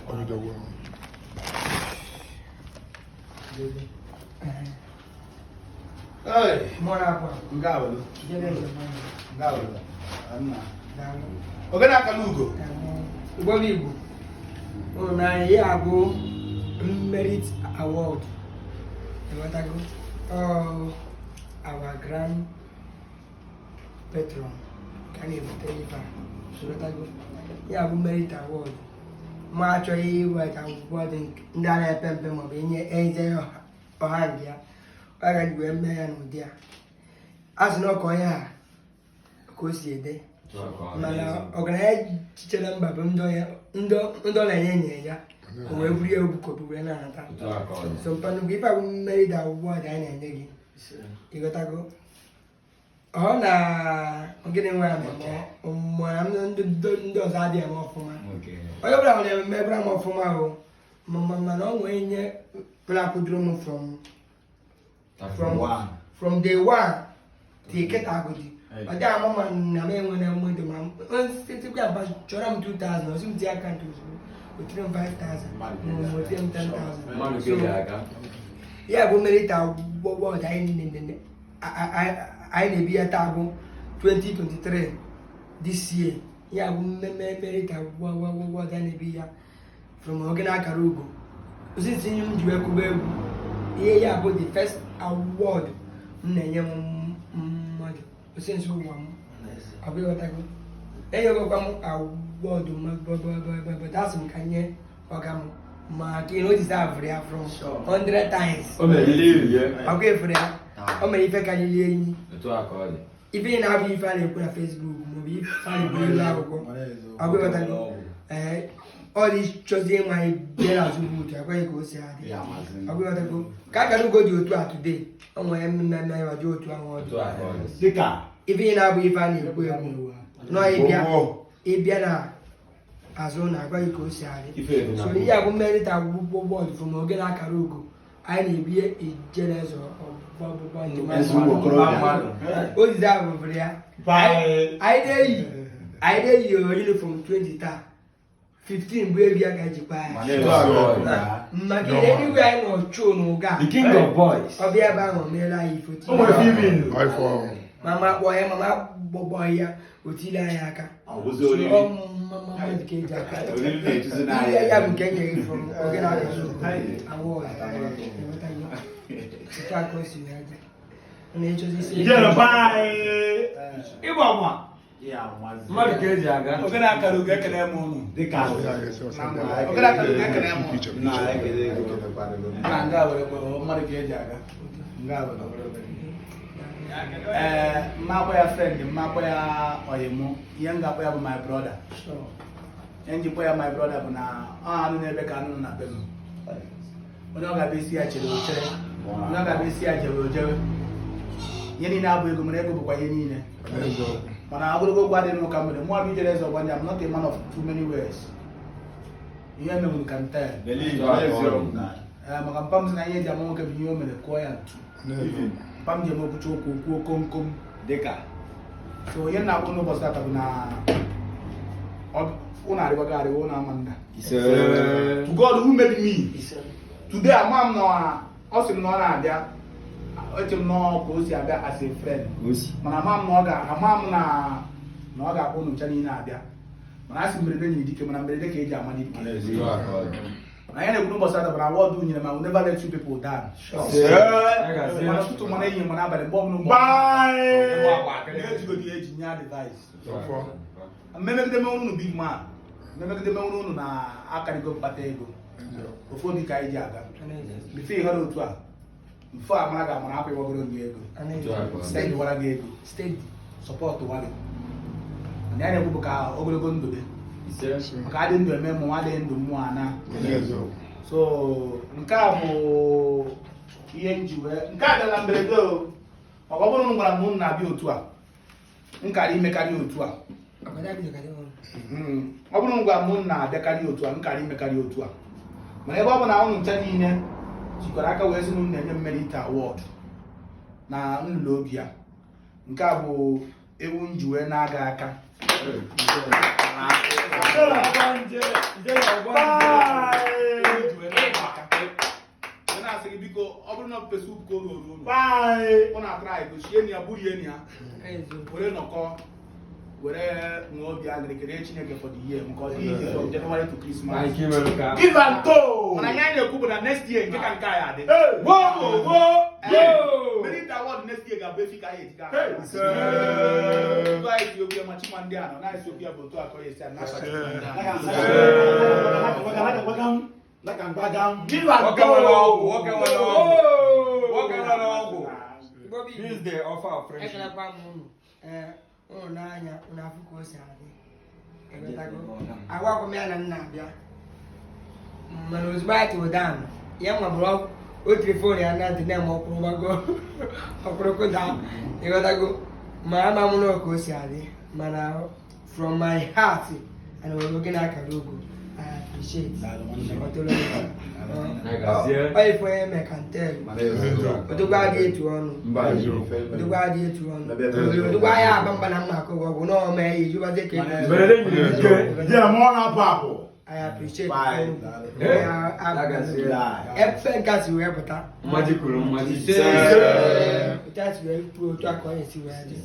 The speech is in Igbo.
odogwu. Hey, Mora kwa. ngawelo. Ijele Ngawelo. Anna. Ogana akalugo. Igbo Igbo. Na ya bụ Merit Award. Ewatago. Our grand Petron. Can you tell me Ewatago. Ya bụ Merit Award. Ma achọghị iweta akwụkwọ dị ndị a na-epe mpe maọbụ inye eze ọha ndị ya. Ọ gaghị wee mee ya n'ụdị a. A sị na ọkọ ya ka o si ede. Mana ọgaranya chichere mba bụ ndị ọ na-enye ya o wee buru ya ebukobu wee na-anata. So mpanụ bụ ife abụ mmeri da award anyị na-enye gị ịghọtago. Ọ na gịnị nwe ya mana ndị ọzọ adịghị eme ọfụma. Onye ọbụla nwere eme ebere m ọfụma ahụ mana ọ nwee nye kwụdoro m from day one till kịta agụdị. Ọ dị ama ma na m enwere mmadụ ma site aba chọrọ m 2,000 ọsị m tie akaụntụ ozugbo otire m 5,000 ma otire m 10,000. Ya bụ Merit Award anyị na-ebi ya taa bụ 2023 this year. Ya bụ mmemme Merit Award anyị na-ebi ya from oge na-akara ugo osisi nye m ji wee kụba egwu. Ihe ya bụ the first award m na-enye m mmadụ osenso ụwa m ọbịghọtago. Enyegokwa m award but asị m ka nye ọga m ma ka o deserve ya from 100 times. Ọkwa efere ya o mere ife karịrị enyi. Ife ị na-abụ ife a na-ekwu na Facebook maọbụ ife a na-ekwu elu akwụkwọ ọbịghọtago. Ọ dị chọzie ịma bịa n'azụ buutu akwaghị ka o si adị ọbịghọtago. Ka akara ugo dị otu a today o nwere mmemme ya dị otu ahụ ọdụ dịka ife ị na-abụ ife a na-ekwu ekwu nọ ịbịa na azụ na agwaghị ka o si adị. So ihe a bụ Merit Award from oge na akara ugo anyị na-ebi Ijele o dizi abụbụrụ ya. Anyị na-eyi uniform 20 taa 15 bụ ebi ya ga-ejikwa ya maka ihe eluigwe anyị nọ chụọ n'ụga ọbịa ebe ahụ meela anyị foto mama kpọọ ya mama gbọgbọ ya otile anyị aka mmadụ ka eji aka ya bụ nke nyere from oge na-adịghị awọd site aka o si wee aja ọ na-echozi isi mmadụ ka eji aga Oge na-akara ugo ekele m unu dịka oge na-akara ugo ekele m unu na nga were mmadụ ka eji aga nga were mmakwa ya friend mmakwa ya oyimụ ihe m ga-akpọ ya bụ my brother. Ihe njikwa ya my brother bụ na anụ na-ebe ka anụ na be m onye ọ ga-abịa isi ya chere ochere onye ọ ga-abịa isi ya jere ojere ihe niile abụ ego mere ego bụkwa ihe niile mana ogologo okwu adịghị n'ụka mere mụ abụ Ijele eze ọgbanja m not a man of too many words. Ihe emegbu ka nte maka mpa m sị na ihe eji ama nwoke bụ ihe o mere kụọ ya ntu mpa m ji eme okwucha okwu kwuo komkom dịka so ihe na-akwụ n'ụbọchị tata bụ na ụnụ arịwago arịwa ụnụ ama nda to God who made me today ama m na ọ sị m na ọ na-abịa eche m nọọ ka o si abịa as a friend mana ama m na ọ ga-akpọ ụnụ ncha niile abịa mana a sị mberede nyere dike mana mberede ka eji ama dike na ya na-ekwu n'ụbọchị ata bara awọdụ nyere ma will never let you people down mana ụtụtụ mana enyi mana abalị mgbe ọbụla ejigodi eji nye advice mmemegide menwere unu big man mmemegide menwere unu na akarịgo mkpata ego ofu obi ka anyị ji aga bife ịghọrọ otu a mfe amara ga-amara akwa ịwagoro gị ego steeti wara gị ego steeti sọpọtụ wara ya na-ekwu bụ ka ogologo ndụ dị maka adị ndụ eme mmụọ adịghị ndụ mmụọ ana so nke a bụ ihe njiwe nke a dịla mberede o maka ọ bụrụ m gwara m unu na-abịa otu a nkara imekarị otu a ọ bụrụ m gwara m unu na-abịakarị otu a nkara imekarị otu a mana ebe ọ bụ na ụnụ ncha niile jikwara aka wee sị na unu na-enye Merit Award na nlụlụ obi ya nke a bụ ewu njiwe na-aga aka biko ọ bụrụ na pesi ụkọ ruo ọ na-atara anyị gochie enyi ya bụrụ enyi ya were nọkọ were ṅụọ obi aṅụrị kelee Chineke for the year nke ọ dị izi from January to Christmas. Give and go. Mana anyị na-ekwu bụ na next year nke ka nke anyị adị. Merit award next year ga-abụ efi ka anyị etika. Otu anyị si okwu ya ma Chimandị anọ na esi okwu ya bụ otu akọ ya esi a na-asa Chimandị anọ. Give and go. This is the offer of friendship. Ụnụ n'anya ụnụ afụ ka o si adị agwagwọ m ya na nna abịa mana ozugbo anyị tụrụ dan ya nwabụrụ o telefon ya na ntị na-eme ọkwụrụ gbago ọkwụrụkụ daa ịghọtago ma ama m na ka o si adị mana from my heart ana nwere oge na-akara ogo I appreciate ifo onye mekantel odogwu adịghị etu ọnụ odogwu adịghị etu ọnụ odogwu ahịa aba mba na mma akụ ọgwụ na ọma ya ijubaze ka I appreciate efe nke si wee pụta that's where pro to akọ esi wee dị